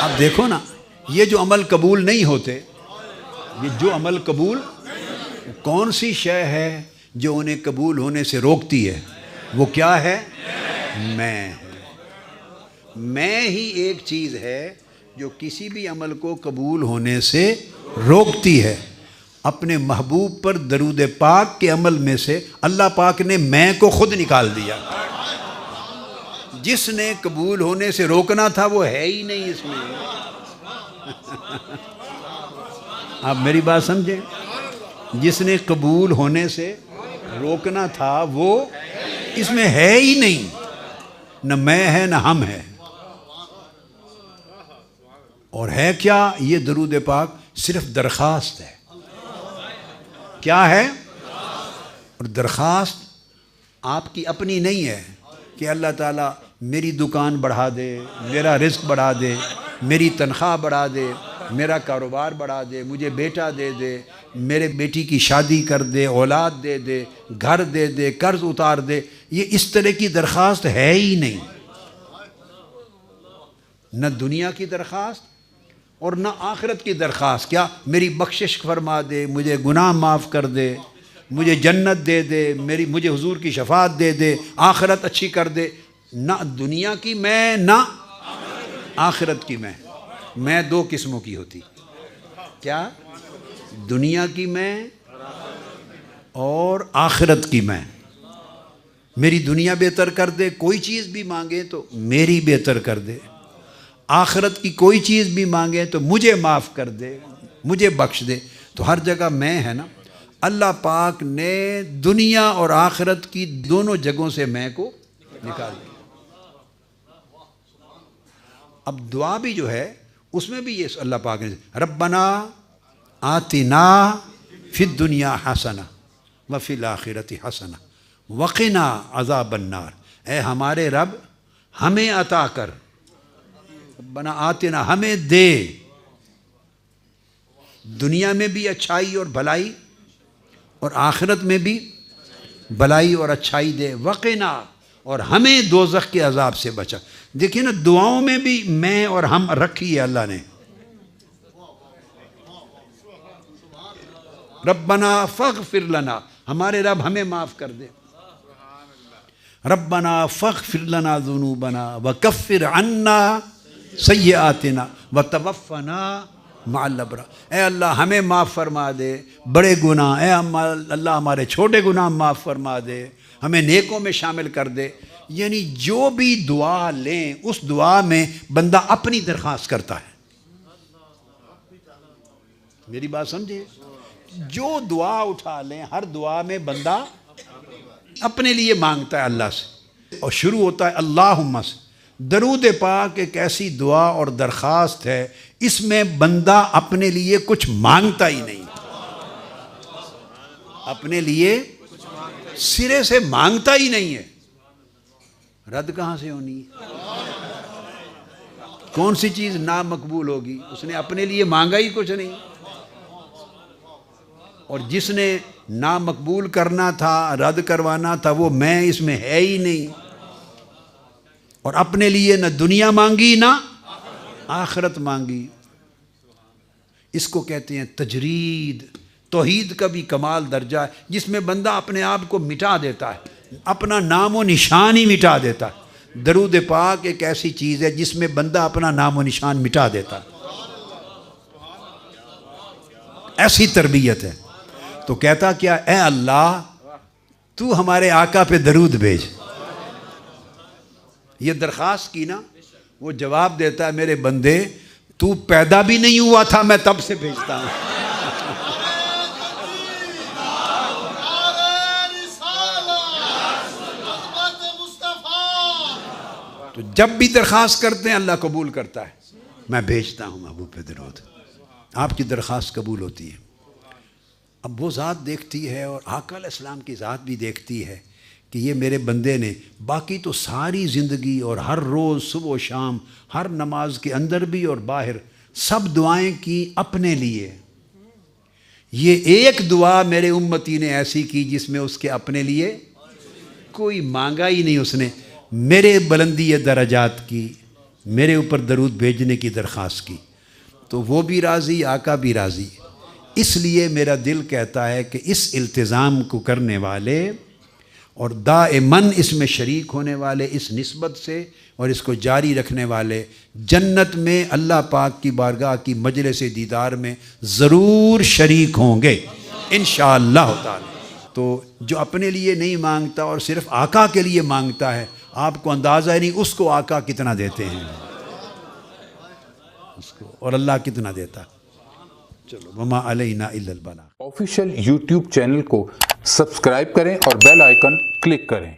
اب دیکھو نا، یہ جو عمل قبول نہیں ہوتے، یہ جو عمل قبول، کون سی شے ہے جو انہیں قبول ہونے سے روکتی ہے؟ وہ کیا ہے؟ میں ہی ایک چیز ہے جو کسی بھی عمل کو قبول ہونے سے روکتی ہے۔ اپنے محبوب پر درود پاک کے عمل میں سے اللہ پاک نے میں کو خود نکال دیا۔ جس نے قبول ہونے سے روکنا تھا وہ ہے ہی نہیں اس میں۔ آپ میری بات سمجھیں، جس نے قبول ہونے سے روکنا تھا وہ اس میں ہے ہی نہیں، نہ میں ہے نہ ہم ہے۔ اور ہے کیا؟ یہ درود پاک صرف درخواست ہے۔ کیا ہے؟ اور درخواست آپ کی اپنی نہیں ہے کہ اللہ تعالیٰ میری دکان بڑھا دے، میرا رزق بڑھا دے، میری تنخواہ بڑھا دے، میرا کاروبار بڑھا دے، مجھے بیٹا دے دے، میرے بیٹی کی شادی کر دے، اولاد دے دے، گھر دے دے، قرض اتار دے۔ یہ اس طرح کی درخواست ہے ہی نہیں، نہ دنیا کی درخواست اور نہ آخرت کی درخواست۔ کیا؟ میری بخشش فرما دے، مجھے گناہ معاف کر دے، مجھے جنت دے دے، مجھے حضور کی شفاعت دے دے، آخرت اچھی کر دے۔ نہ دنیا کی میں نہ آخرت کی میں دو قسموں کی ہوتی۔ کیا؟ دنیا کی میں اور آخرت کی میں۔ میری دنیا بہتر کر دے، کوئی چیز بھی مانگے تو میری بہتر کر دے، آخرت کی کوئی چیز بھی مانگے تو مجھے معاف کر دے، مجھے بخش دے۔ تو ہر جگہ میں ہے نا۔ اللہ پاک نے دنیا اور آخرت کی دونوں جگہوں سے میں کو نکال دیا۔ اب دعا بھی جو ہے اس میں بھی یہ اللہ پاک نے ربنا آتنا فی الدنیا حسنہ وفی الآخرۃ حسنہ وقنا عذاب النار۔ اے ہمارے رب ہمیں عطا کر، ربنا آتنا ہمیں دے، دنیا میں بھی اچھائی اور بھلائی اور آخرت میں بھی بھلائی اور اچھائی دے، وقنا اور ہمیں دوزخ کے عذاب سے بچا۔ دیکھیں نا، دعاؤں میں بھی میں اور ہم رکھی ہے اللہ نے۔ ربنا فاغفر لنا، ہمارے رب ہمیں معاف کر دے۔ ربنا فاغفر لنا ذنوبنا وکفر عنا سیئاتنا وتوفنا مع الابرار۔ اے اللہ ہمیں معاف فرما دے بڑے گناہ، اے اللہ ہمارے چھوٹے گناہ معاف فرما دے، ہمیں نیکوں میں شامل کر دے۔ یعنی جو بھی دعا لیں اس دعا میں بندہ اپنی درخواست کرتا ہے۔ میری بات سمجھے؟ جو دعا اٹھا لیں ہر دعا میں بندہ اپنے لیے مانگتا ہے اللہ سے، اور شروع ہوتا ہے اللہم سے۔ درود پاک ایک ایسی دعا اور درخواست ہے، اس میں بندہ اپنے لیے کچھ مانگتا ہی نہیں، اپنے لیے سرے سے مانگتا ہی نہیں ہے۔ رد کہاں سے ہونی ہے؟ کون سی چیز نامقبول ہوگی؟ اس نے اپنے لیے مانگا ہی کچھ نہیں۔ اور جس نے نامقبول کرنا تھا، رد کروانا تھا، وہ میں اس میں ہے ہی نہیں، اور اپنے لیے نہ دنیا مانگی نہ آخرت مانگی۔ اس کو کہتے ہیں تجرید۔ توحید کا بھی کمال درجہ ہے جس میں بندہ اپنے آپ کو مٹا دیتا ہے، اپنا نام و نشان ہی مٹا دیتا ہے۔ درود پاک ایک ایسی چیز ہے جس میں بندہ اپنا نام و نشان مٹا دیتا ہے۔ ایسی تربیت ہے۔ تو کہتا کیا؟ اے اللہ تو ہمارے آقا پہ درود بھیج۔ یہ درخواست کی نا، وہ جواب دیتا ہے میرے بندے تو پیدا بھی نہیں ہوا تھا میں تب سے بھیجتا ہوں۔ تو جب بھی درخواست کرتے ہیں اللہ قبول کرتا ہے۔ میں بھیجتا ہوں محبوب پہ درود، آپ کی درخواست قبول ہوتی ہے۔ اب وہ ذات دیکھتی ہے اور آقا علیہ السلام کی ذات بھی دیکھتی ہے کہ یہ میرے بندے نے باقی تو ساری زندگی اور ہر روز صبح و شام ہر نماز کے اندر بھی اور باہر سب دعائیں کی اپنے لیے، یہ ایک دعا میرے امتی نے ایسی کی جس میں اس کے اپنے لیے کوئی مانگا ہی نہیں۔ اس نے میرے بلندی درجات کی، میرے اوپر درود بھیجنے کی درخواست کی، تو وہ بھی راضی، آقا بھی راضی۔ اس لیے میرا دل کہتا ہے کہ اس التزام کو کرنے والے اور دائماً اس میں شریک ہونے والے، اس نسبت سے اور اس کو جاری رکھنے والے، جنت میں اللہ پاک کی بارگاہ کی مجلس دیدار میں ضرور شریک ہوں گے انشاءاللہ تعالی۔ تو جو اپنے لیے نہیں مانگتا اور صرف آقا کے لیے مانگتا ہے، آپ کو اندازہ ہی نہیں اس کو آقا کتنا دیتے ہیں، اس کو، اور اللہ کتنا دیتا۔ چلو، وما علینا الا البلاغ۔ آفیشیل یوٹیوب چینل کو سبسکرائب کریں اور بیل آئیکن کلک کریں۔